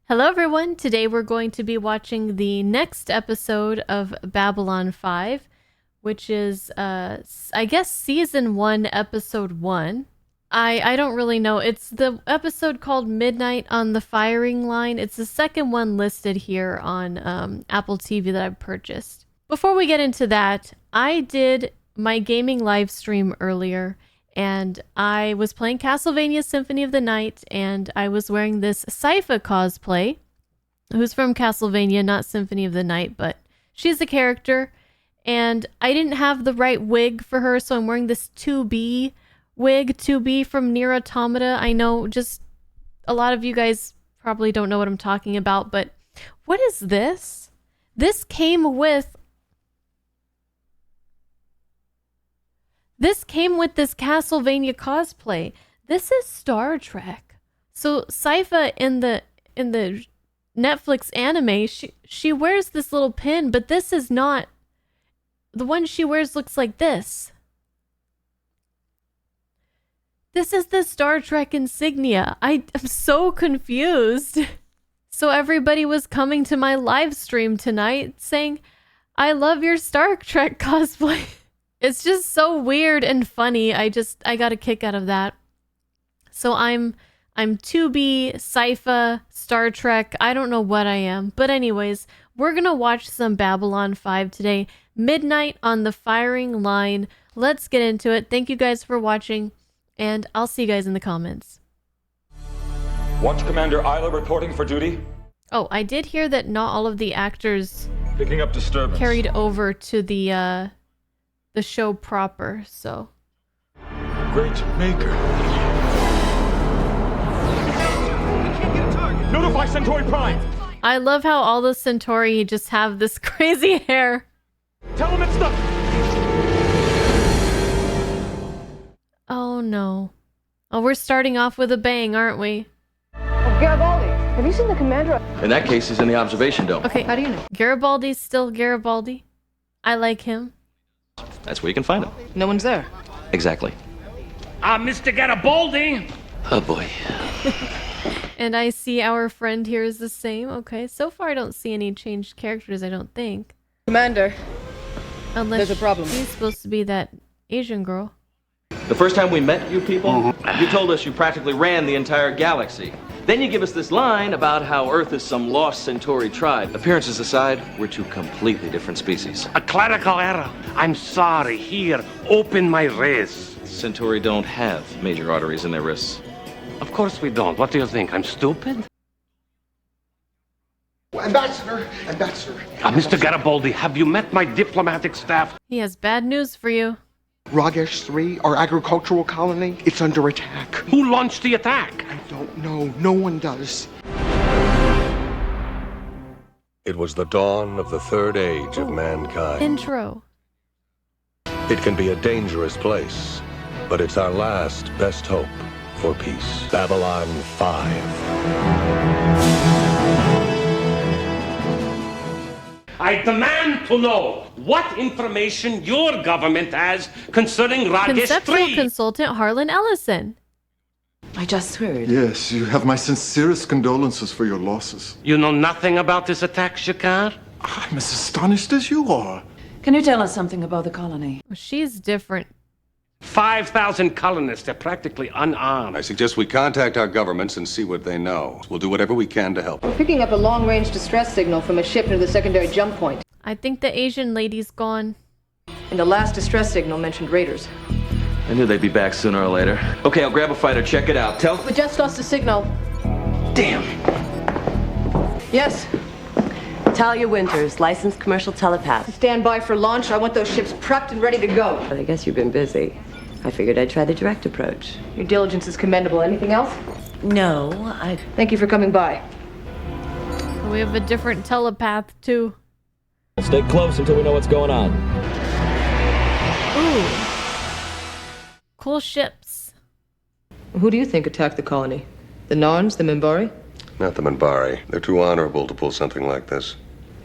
Hello everyone, today we're going to be watching the next episode of Babylon 5, which is, I guess Season 1, Episode 1. I don't really know, it's the episode called Midnight on the Firing Line. It's the second one listed here on Apple TV that I've purchased. Before we get into that, I did my gaming live stream earlier, and I was playing Castlevania Symphony of the Night, and I was wearing this Sypha cosplay, who's from Castlevania, not Symphony of the Night, but she's a character, and I didn't have the right wig for her, so I'm wearing this 2B wig, 2B from Nier Automata. I know just a lot of you guys probably don't know what I'm talking about, but what is this? This came with this Castlevania cosplay. This is Star Trek. So Sypha in the Netflix anime, she wears this little pin, but this is not the one she wears. Looks like this. This is the Star Trek insignia. I am so confused. So everybody was coming to my live stream tonight saying, "I love your Star Trek cosplay." It's just so weird and funny. I got a kick out of that. So I'm 2B, Sypha, Star Trek. I don't know what I am. But anyways, we're going to watch some Babylon 5 today. Midnight on the Firing Line. Let's get into it. Thank you guys for watching, and I'll see you guys in the comments. Watch Commander Isla reporting for duty. Oh, I did hear that not all of the actors Picking up disturbance. carried over to the show proper, so. Great Maker. Notify Centauri Prime! I love how all the Centauri just have this crazy hair. Tell him it's the... Oh no. Oh, we're starting off with a bang, aren't we? Oh, Garibaldi, have you seen the commander? In that case, he's in the observation dome. Okay. How do you know? Garibaldi's still Garibaldi. I like him. That's where you can find him. No one's there. Exactly. Mr. Garibaldi! Oh boy. And I see our friend here is the same. Okay, so far I don't see any changed characters, I don't think. Commander, Unless there's a problem. she's supposed to be that Asian girl. The first time we met you people, you told us you practically ran the entire galaxy. Then you give us this line about how Earth is some lost Centauri tribe. Appearances aside, we're two completely different species. A clerical error. I'm sorry. Here, open my wrist. Centauri don't have major arteries in their wrists. Of course we don't. What do you think? I'm stupid? Ambassador! Mr. Garibaldi, have you met my diplomatic staff? He has bad news for you. Ragesh 3, our agricultural colony, it's under attack. Who launched the attack? I don't know. No one does. It was the dawn of the third age of mankind. Intro. It can be a dangerous place, but it's our last best hope for peace. Babylon 5. I demand to know what information your government has concerning Ragesh Conceptual 3. consultant Harlan Ellison. I just heard. Yes, you have my sincerest condolences for your losses. You know nothing about this attack, Shakar? I'm as astonished as you are. Can you tell us something about the colony? She's different. 5,000 colonists. They're practically unarmed. I suggest we contact our governments and see what they know. We'll do whatever we can to help. We're picking up a long-range distress signal from a ship near the secondary jump point. I think the Asian lady's gone. And the last distress signal mentioned raiders. I knew they'd be back sooner or later. Okay, I'll grab a fighter. Check it out. Tell... We just lost the signal. Damn. Yes. Talia Winters, licensed commercial telepath. Stand by for launch. I want those ships prepped and ready to go. But I guess you've been busy. I figured I'd try the direct approach. Your diligence is commendable. Anything else? No, Thank you for coming by. We have a different telepath too. Stay close until we know what's going on. Ooh. Cool ships. Who do you think attacked the colony? The Narns, the Minbari? Not the Minbari. They're too honorable to pull something like this.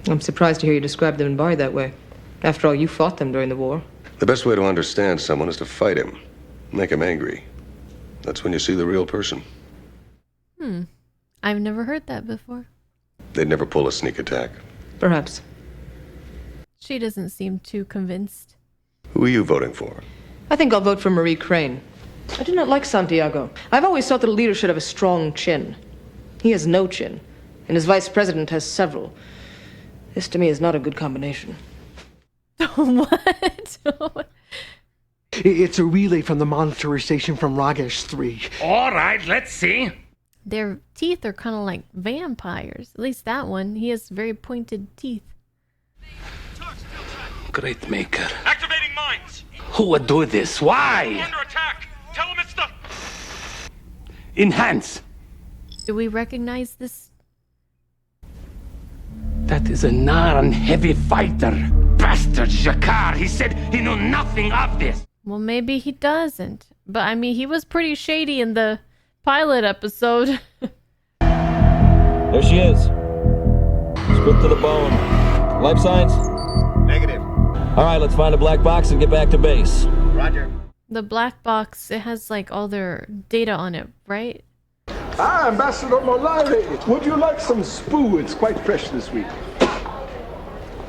I'm surprised to hear you describe the Minbari that way. After all, you fought them during the war. The best way to understand someone is to fight him. Make him angry. That's when you see the real person. I've never heard that before. They'd never pull a sneak attack. Perhaps. She doesn't seem too convinced. Who are you voting for? I think I'll vote for Marie Crane. I do not like Santiago. I've always thought that a leader should have a strong chin. He has no chin, and his vice president has several. This, to me, is not a good combination. What? It's a relay from the monitoring station from Ragesh 3. All right, let's see. Their teeth are kind of like vampires. At least that one. He has very pointed teeth. Great maker. Activating mines. Who would do this? Why? Under attack. Tell him it's the... Enhance. Do we recognize this? That is a Narn heavy fighter. Bastard Jakar. He said he knew nothing of this. Well, maybe he doesn't. But I mean, he was pretty shady in the pilot episode. There she is. Stripped to the bone. Life signs? Negative. All right, let's find a black box and get back to base. Roger. The black box, it has like all their data on it, right? Ah, Ambassador Molare, would you like some spoo? It's quite fresh this week.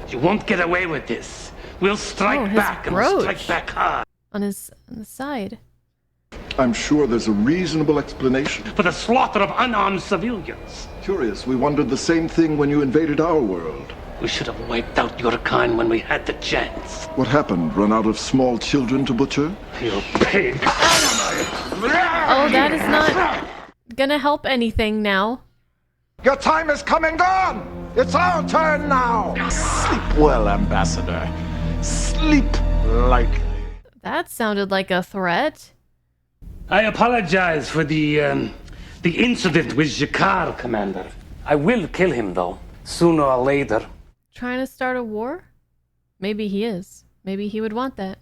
You won't get away with this. We'll strike his back and we'll strike brooch. back hard. On the side. I'm sure there's a reasonable explanation. For the slaughter of unarmed civilians. Curious, we wondered the same thing when you invaded our world. We should have wiped out your kind when we had the chance. What happened? Run out of small children to butcher? You pig. Oh, that is not gonna help anything now. Your time is come and gone! It's our turn now! Sleep well, Ambassador. Sleep lightly. That sounded like a threat. I apologize for the incident with Jakar, Commander. I will kill him, though, sooner or later. Trying to start a war? Maybe he is. Maybe he would want that.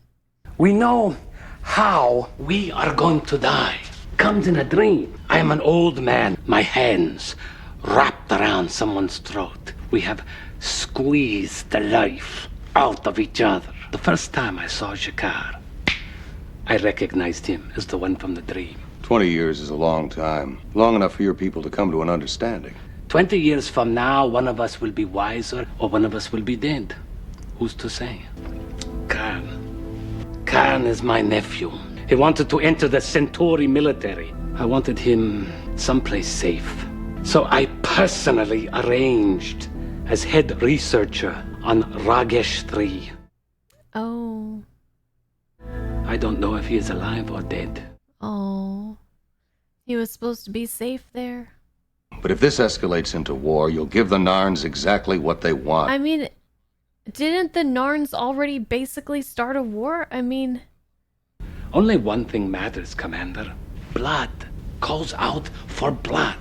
We know how we are going to die. Comes in a dream. I am an old man, my hands wrapped around someone's throat. We have squeezed the life out of each other. The first time I saw Jakar, I recognized him as the one from the dream. 20 years is a long time. Long enough for your people to come to an understanding. 20 years from now, one of us will be wiser or one of us will be dead. Who's to say? Khan is my nephew. He wanted to enter the Centauri military. I wanted him someplace safe. So I personally arranged as head researcher on Ragesh 3. Oh. I don't know if he is alive or dead. Oh. He was supposed to be safe there. But if this escalates into war, you'll give the Narns exactly what they want. I mean, didn't the Narns already basically start a war? I mean... Only one thing matters, Commander. Blood calls out for blood.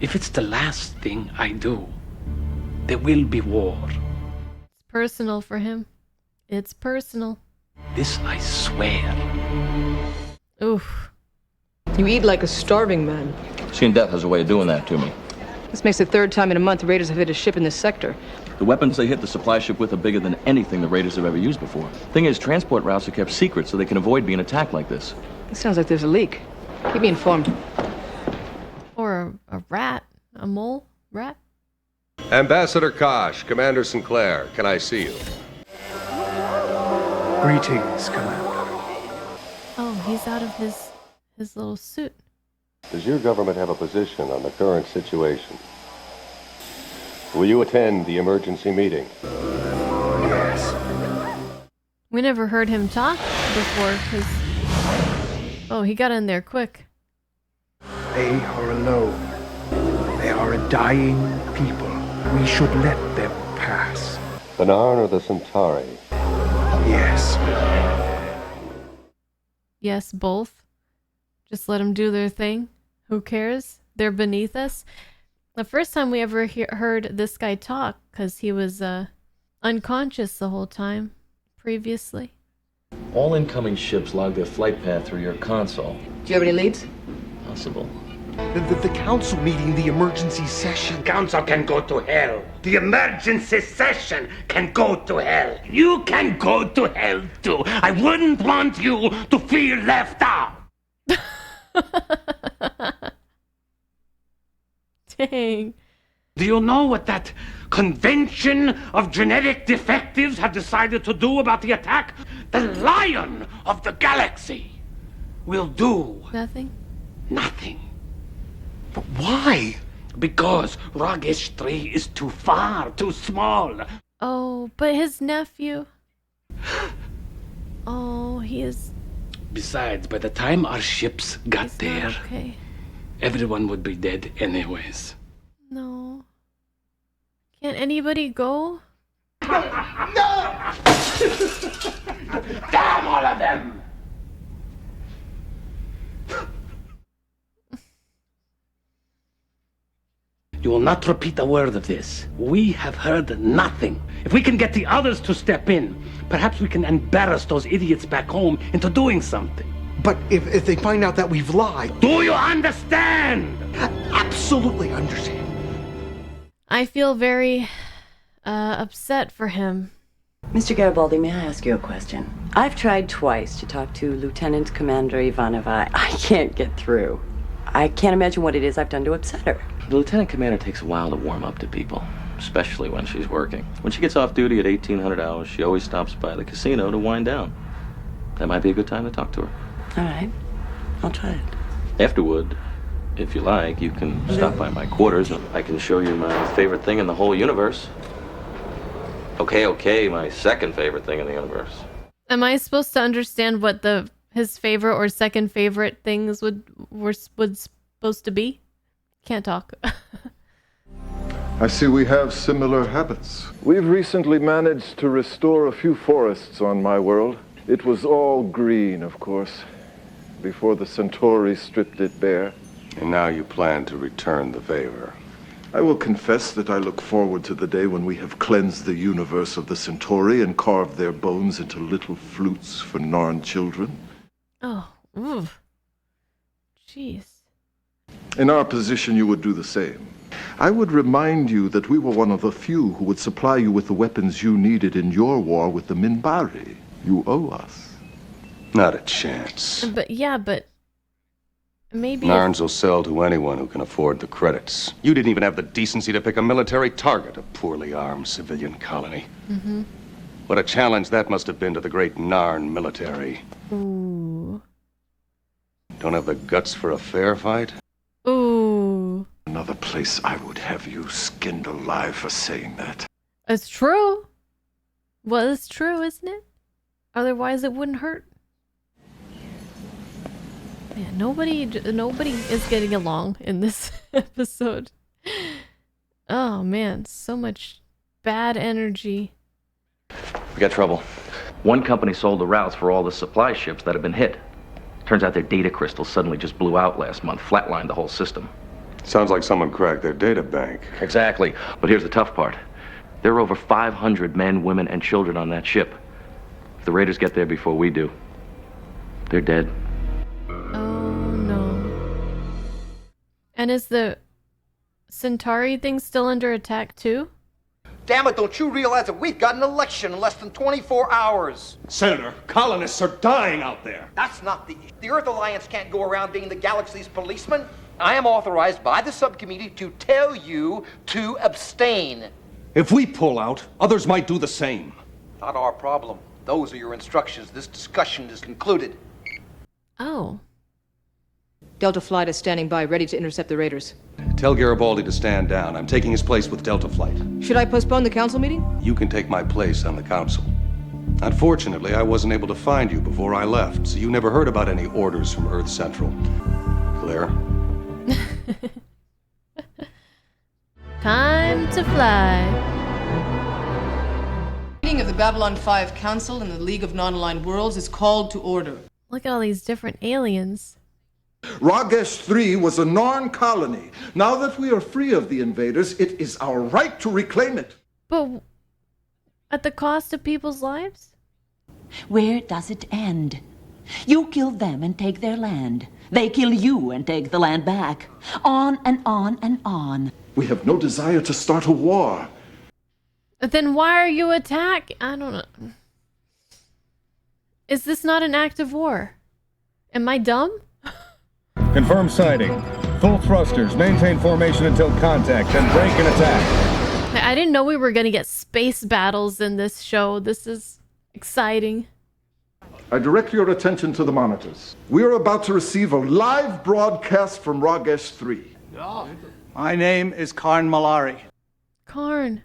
If it's the last thing I do, there will be war. It's personal for him. It's personal. This I swear. Oof. You eat like a starving man. Seeing Death has a way of doing that to me. This makes the third time in a month the raiders have hit a ship in this sector. The weapons they hit the supply ship with are bigger than anything the raiders have ever used before. Thing is, transport routes are kept secret so they can avoid being attacked like this. It sounds like there's a leak. Keep me informed. Or a rat. A mole rat. Ambassador Kosh, Commander Sinclair, can I see you? Greetings, Commander. Oh, he's out of his little suit. Does your government have a position on the current situation? Will you attend the emergency meeting? Yes. We never heard him talk before, because... Oh, he got in there quick. They are alone. They are a dying people. We should let them pass. The Narn or the Centauri? Yes. Yes, both. Just let them do their thing. Who cares? They're beneath us. The first time we ever heard this guy talk, because he was unconscious the whole time previously. All incoming ships log their flight path through your console. Do you have any leads? Possible. The council meeting, the emergency session. Council can go to hell. The emergency session can go to hell. You can go to hell too. I wouldn't want you to feel left out. Dang. Do you know what that convention of genetic defectives have decided to do about the attack? The Lion of the Galaxy will do Nothing? nothing. But why? Because Ragesh 3 is too far, too small. Oh, but his nephew. Oh, he is. Besides, by the time our ships got He's there, not okay. everyone would be dead anyways. No. Can't anybody go? Damn all of them! You will not repeat a word of this. We have heard nothing. If we can get the others to step in, perhaps we can embarrass those idiots back home into doing something. But if they find out that we've lied... Do you understand? Absolutely understand. I feel very upset for him. Mr. Garibaldi, may I ask you a question? I've tried twice to talk to Lieutenant Commander Ivanova. I can't get through. I can't imagine what it is I've done to upset her. The lieutenant commander takes a while to warm up to people, especially when she's working. When she gets off duty at 1800 hours, she always stops by the casino to wind down. That might be a good time to talk to her. All right. I'll try it. Afterward, if you like, you can stop by my quarters and I can show you my favorite thing in the whole universe. Okay, my second favorite thing in the universe. Am I supposed to understand what his favorite or second favorite things were supposed to be? Can't talk. I see we have similar habits. We've recently managed to restore a few forests on my world. It was all green, of course, before the Centauri stripped it bare. And now you plan to return the favor. I will confess that I look forward to the day when we have cleansed the universe of the Centauri and carved their bones into little flutes for Narn children. Oh, oof. Jeez. In our position, you would do the same. I would remind you that we were one of the few who would supply you with the weapons you needed in your war with the Minbari. You owe us. Not a chance. But maybe Narns will sell to anyone who can afford the credits. You didn't even have the decency to pick a military target, a poorly armed civilian colony. Mm-hmm. What a challenge that must have been to the great Narn military. Ooh. Don't have the guts for a fair fight? Ooh. Another place I would have you skinned alive for saying that. It's true. Well, it's true, isn't it? Otherwise, it wouldn't hurt. Yeah, nobody is getting along in this episode. Oh man, so much bad energy. We got trouble. One company sold the routes for all the supply ships that have been hit. Turns out their data crystals suddenly just blew out last month, flatlined the whole system. Sounds like someone cracked their data bank. Exactly. But here's the tough part. There are over 500 men, women, and children on that ship. If the raiders get there before we do, they're dead. Oh no. And is the Centauri thing still under attack too? Damn it, don't you realize that we've got an election in less than 24 hours? Senator, colonists are dying out there. That's not the issue. The Earth Alliance can't go around being the galaxy's policeman. I am authorized by the subcommittee to tell you to abstain. If we pull out, others might do the same. Not our problem. Those are your instructions. This discussion is concluded. Oh. Delta Flight is standing by, ready to intercept the raiders. Tell Garibaldi to stand down. I'm taking his place with Delta Flight. Should I postpone the council meeting? You can take my place on the council. Unfortunately, I wasn't able to find you before I left, so you never heard about any orders from Earth Central. Clear? Time to fly. Meeting of the Babylon 5 Council in the League of Non-Aligned Worlds is called to order. Look at all these different aliens. Ragesh 3 was a Narn colony. Now that we are free of the invaders, it is our right to reclaim it. But at the cost of people's lives? Where does it end? You kill them and take their land. They kill you and take the land back. On and on and on. We have no desire to start a war. Then why are you attacking? I don't know. Is this not an act of war? Am I dumb? Confirm sighting. full thrusters. Maintain formation until contact, then break and attack. I didn't know we were gonna get space battles in this show. This is exciting. I direct your attention to the monitors. We are about to receive a live broadcast from Ragesh 3. My name is Karn Malari. Karn.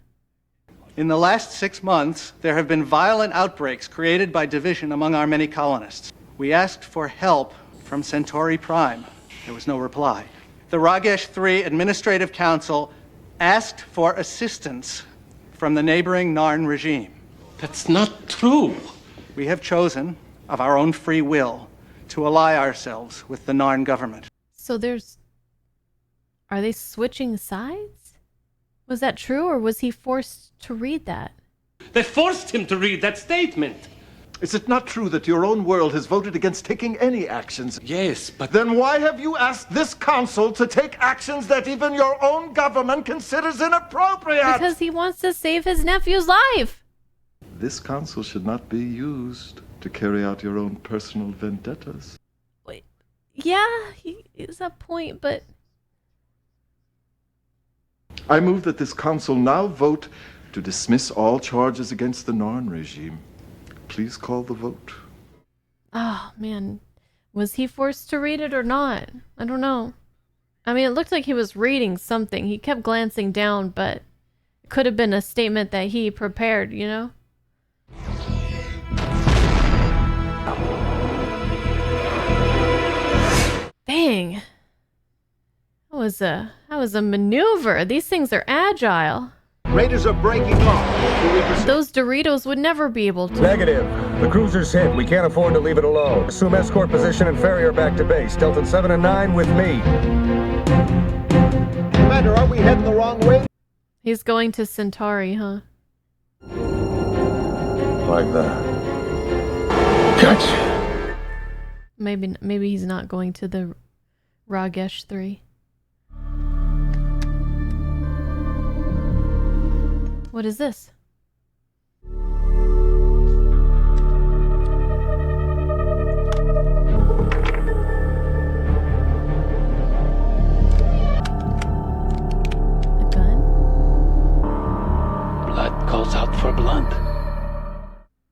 In the last 6 months, there have been violent outbreaks created by division among our many colonists. We asked for help from Centauri Prime. There was no reply. The Ragesh 3 Administrative Council asked for assistance from the neighboring Narn regime. That's not true. We have chosen, of our own free will, to ally ourselves with the Narn government. So are they switching sides? Was that true, or was he forced to read that? They forced him to read that statement. Is it not true that your own world has voted against taking any actions? Yes, but... Then why have you asked this council to take actions that even your own government considers inappropriate? Because he wants to save his nephew's life. This council should not be used to carry out your own personal vendettas. Wait, yeah, he is a point, but... I move that this council now vote to dismiss all charges against the Narn regime. Please call the vote. Oh, man. Was he forced to read it or not? I don't know. I mean, it looked like he was reading something. He kept glancing down, but it could have been a statement that he prepared, you know? Dang. That was a maneuver. These things are agile. Raiders are breaking off. Those Doritos would never be able to. Negative. The cruiser's hit. We can't afford to leave it alone. Assume escort position and ferry her back to base. Delta 7 and 9 with me. Commander, are we heading the wrong way? He's going to Centauri, huh? Like that. Gotcha. Maybe he's not going to the Ragesh 3. What is this? A gun? Blood calls out for blood.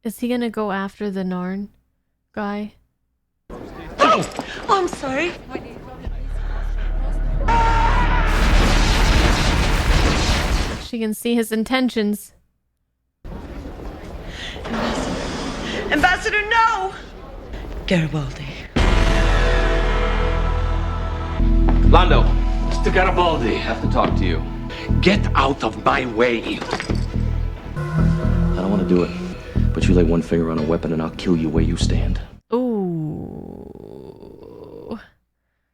Is he gonna go after the Narn guy? Oh, I'm sorry. She can see his intentions. Ambassador, no! Garibaldi. Londo, Mr. Garibaldi, have to talk to you. Get out of my way. I don't want to do it, but you lay one finger on a weapon and I'll kill you where you stand. Ooh.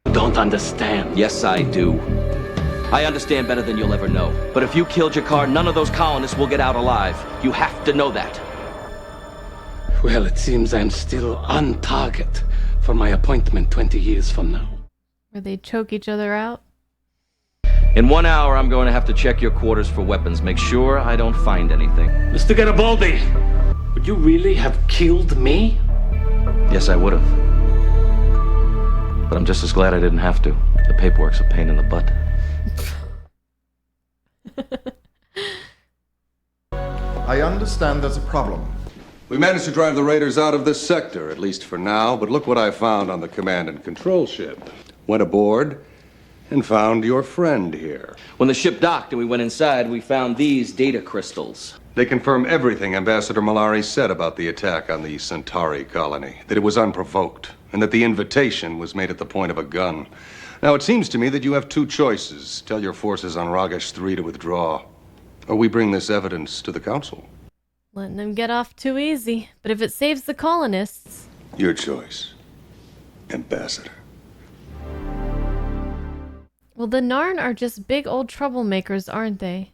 You don't understand. Yes, I do. I understand better than you'll ever know. But if you killed Jakar, none of those colonists will get out alive. You have to know that. Well, it seems I'm still on target for my appointment 20 years from now. Where they choke each other out? In 1 hour, I'm going to have to check your quarters for weapons. Make sure I don't find anything. Mr. Garibaldi, would you really have killed me? Yes, I would have. But I'm just as glad I didn't have to. The paperwork's a pain in the butt. I understand there's a problem. We managed to drive the raiders out of this sector, at least for now, but look what I found on the command and control ship. Went aboard and found your friend here. When the ship docked and we went inside, we found these data crystals. They confirm everything Ambassador Malari said about the attack on the Centauri colony, that it was unprovoked, and that the invitation was made at the point of a gun. Now, it seems to me that you have two choices. Tell your forces on Ragesh 3 to withdraw, or we bring this evidence to the Council. Letting them get off too easy. But if it saves the colonists... Your choice, Ambassador. Well, the Narn are just big old troublemakers, aren't they?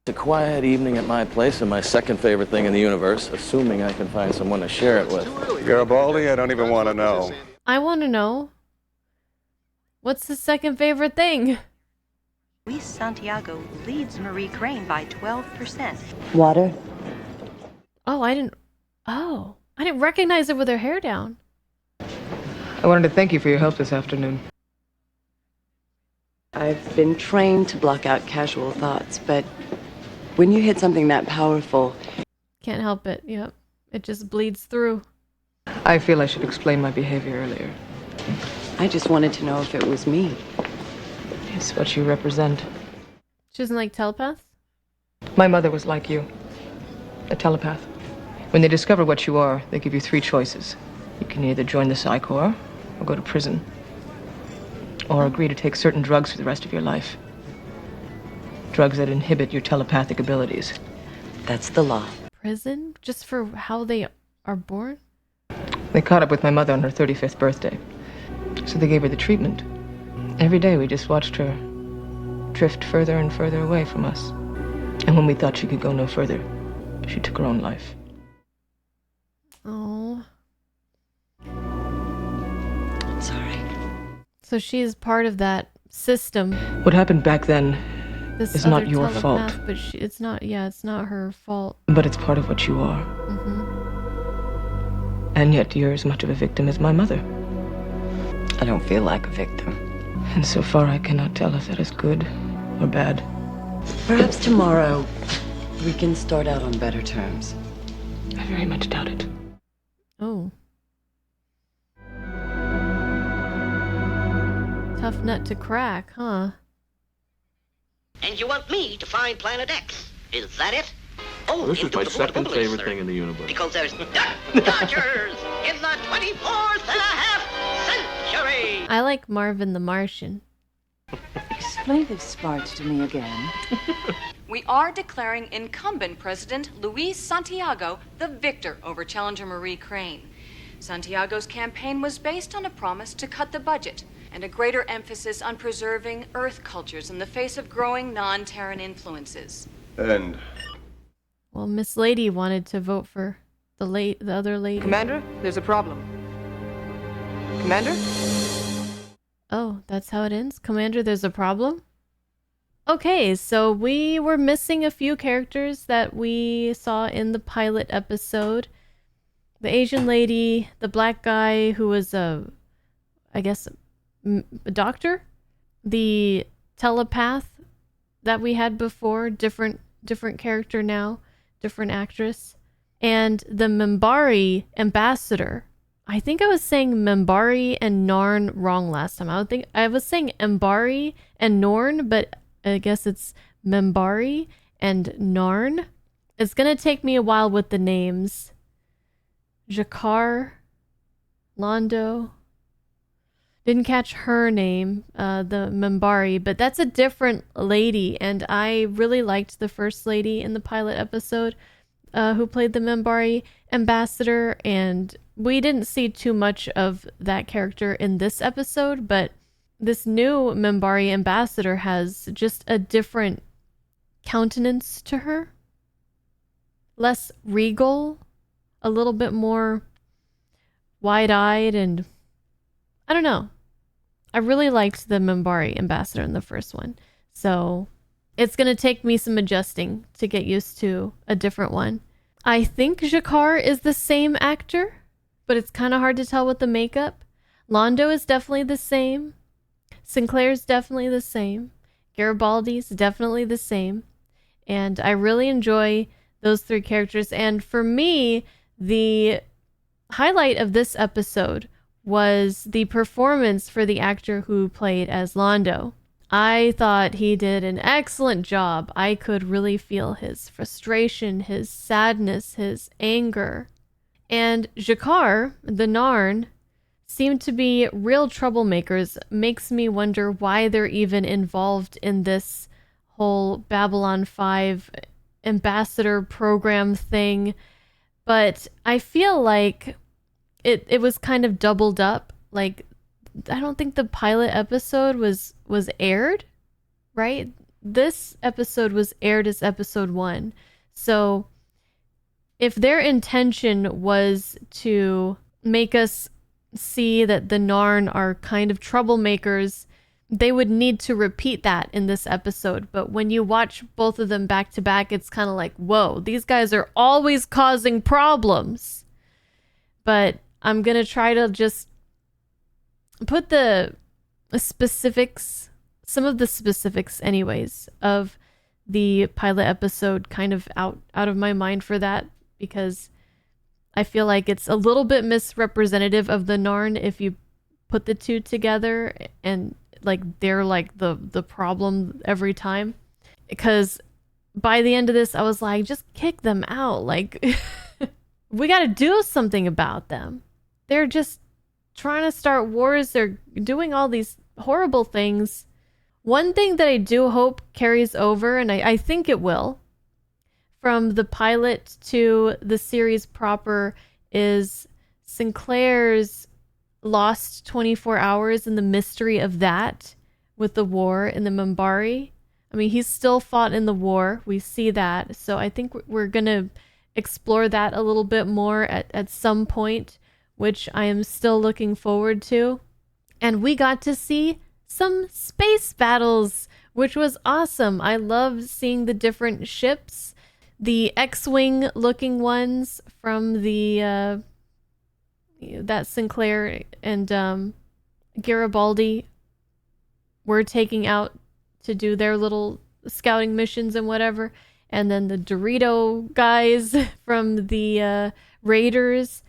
It's a quiet evening at my place and my second favorite thing in the universe, assuming I can find someone to share it with. Garibaldi, I don't even want to know. I want to know. What's the second favorite thing? Luis Santiago leads Marie Crane by 12%. Water? Oh, I didn't recognize her with her hair down. I wanted to thank you for your help this afternoon. I've been trained to block out casual thoughts, but when you hit something that powerful... Can't help it, yep. It just bleeds through. I feel I should explain my behavior earlier. I just wanted to know if it was me. It's what you represent. She doesn't like telepaths? My mother was like you. A telepath. When they discover what you are, they give you 3 choices. You can either join the Psi Corps, or go to prison, or agree to take certain drugs for the rest of your life. Drugs that inhibit your telepathic abilities. That's the law. Prison? Just for how they are born? They caught up with my mother on her 35th birthday. So they gave her the treatment. Every day we just watched her drift further and further away from us. And when we thought she could go no further, she took her own life. Oh. I'm sorry. So she is part of that system. What happened back then is not your fault. But it's not, it's not her fault. But it's part of what you are. And yet you're as much of a victim as my mother. I don't feel like a victim. And so far I cannot tell if that is good or bad. Perhaps tomorrow we can start out on better terms. I very much doubt it. Oh. Tough nut to crack, huh? And you want me to find Planet X? Is that it? Oh, This is my second favorite thing in the universe. Because there's Dodgers in the 24th and a half century. I like Marvin the Martian. Explain this part to me again. We are declaring incumbent President Luis Santiago the victor over challenger Marie Crane. Santiago's campaign was based on a promise to cut the budget and a greater emphasis on preserving Earth cultures in the face of growing non-Terran influences. And Well, Miss Lady wanted to vote for the other lady. Commander, there's a problem. Commander? Oh, that's how it ends? Commander, there's a problem? Okay, so we were missing a few characters that we saw in the pilot episode. The Asian lady, the black guy who was a doctor, the telepath that we had before, different character now, different actress, and the Minbari ambassador. I think I was saying Minbari and Narn wrong last time. I was saying Mbari and Norn, but I guess it's Minbari and Narn. It's gonna take me a while with the names. Jakar, Londo. Didn't catch her name, the Minbari, but that's a different lady, and I really liked the first lady in the pilot episode who played the Minbari ambassador, and we didn't see too much of that character in this episode, but this new Minbari ambassador has just a different countenance to her. Less regal, a little bit more wide-eyed, and I don't know. I really liked the Minbari ambassador in the first one. So it's going to take me some adjusting to get used to a different one. I think Jakar is the same actor, but it's kind of hard to tell with the makeup. Londo is definitely the same. Sinclair's definitely the same. Garibaldi's definitely the same. And I really enjoy those 3 characters. And for me, the highlight of this episode was the performance for the actor who played as Londo. I thought he did an excellent job. I could really feel his frustration, his sadness, his anger. And Jakar, the Narn, seemed to be real troublemakers. Makes me wonder why they're even involved in this whole Babylon 5 ambassador program thing. But I feel like it was kind of doubled up. Like, I don't think the pilot episode was aired, right? This episode was aired as episode 1. So if their intention was to make us see that the Narn are kind of troublemakers, they would need to repeat that in this episode. But when you watch both of them back to back, it's kind of like, whoa, these guys are always causing problems. But I'm going to try to just put the specifics some of the specifics anyways of the pilot episode kind of out of my mind for that, because I feel like it's a little bit misrepresentative of the Narn if you put the two together, and like they're like the problem every time. Because by the end of this, I was like, just kick them out. Like, we got to do something about them. They're just trying to start wars. They're doing all these horrible things. One thing that I do hope carries over, and I think it will, from the pilot to the series proper, is Sinclair's lost 24 hours and the mystery of that with the war in the Minbari. I mean, he's still fought in the war. We see that. So I think we're going to explore that a little bit more at some point, which I am still looking forward to. And we got to see some space battles, which was awesome. I love seeing the different ships, the X-Wing looking ones from the that Sinclair and Garibaldi were taking out to do their little scouting missions and whatever. And then the Dorito guys from the Raiders.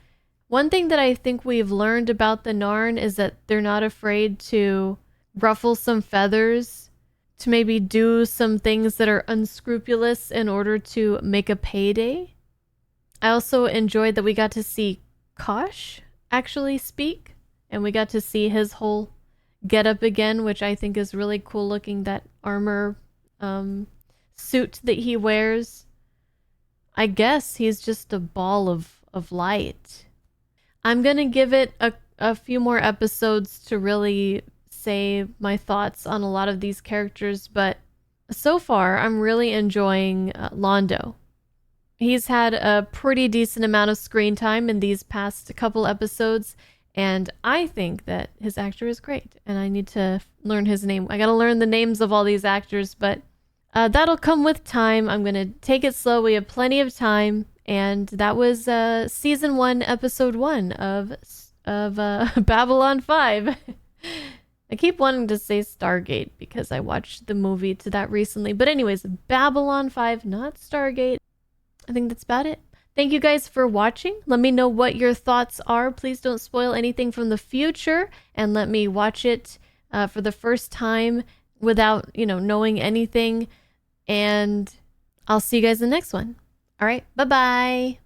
One thing that I think we've learned about the Narn is that they're not afraid to ruffle some feathers, to maybe do some things that are unscrupulous in order to make a payday. I also enjoyed that we got to see Kosh actually speak, and we got to see his whole get up again, which I think is really cool looking, that armor suit that he wears. I guess he's just a ball of light. I'm gonna give it a few more episodes to really say my thoughts on a lot of these characters, but so far I'm really enjoying Londo. He's had a pretty decent amount of screen time in these past couple episodes, and I think that his actor is great, and I need to learn his name. I gotta learn the names of all these actors, but that'll come with time. I'm gonna take it slow. We have plenty of time, and that was season 1, episode 1 of Babylon 5. I keep wanting to say Stargate because I watched the movie to that recently. But anyways, Babylon 5, not Stargate. I think that's about it. Thank you guys for watching. Let me know what your thoughts are. Please don't spoil anything from the future, and let me watch it for the first time without, knowing anything. And I'll see you guys in the next one. All right, bye-bye.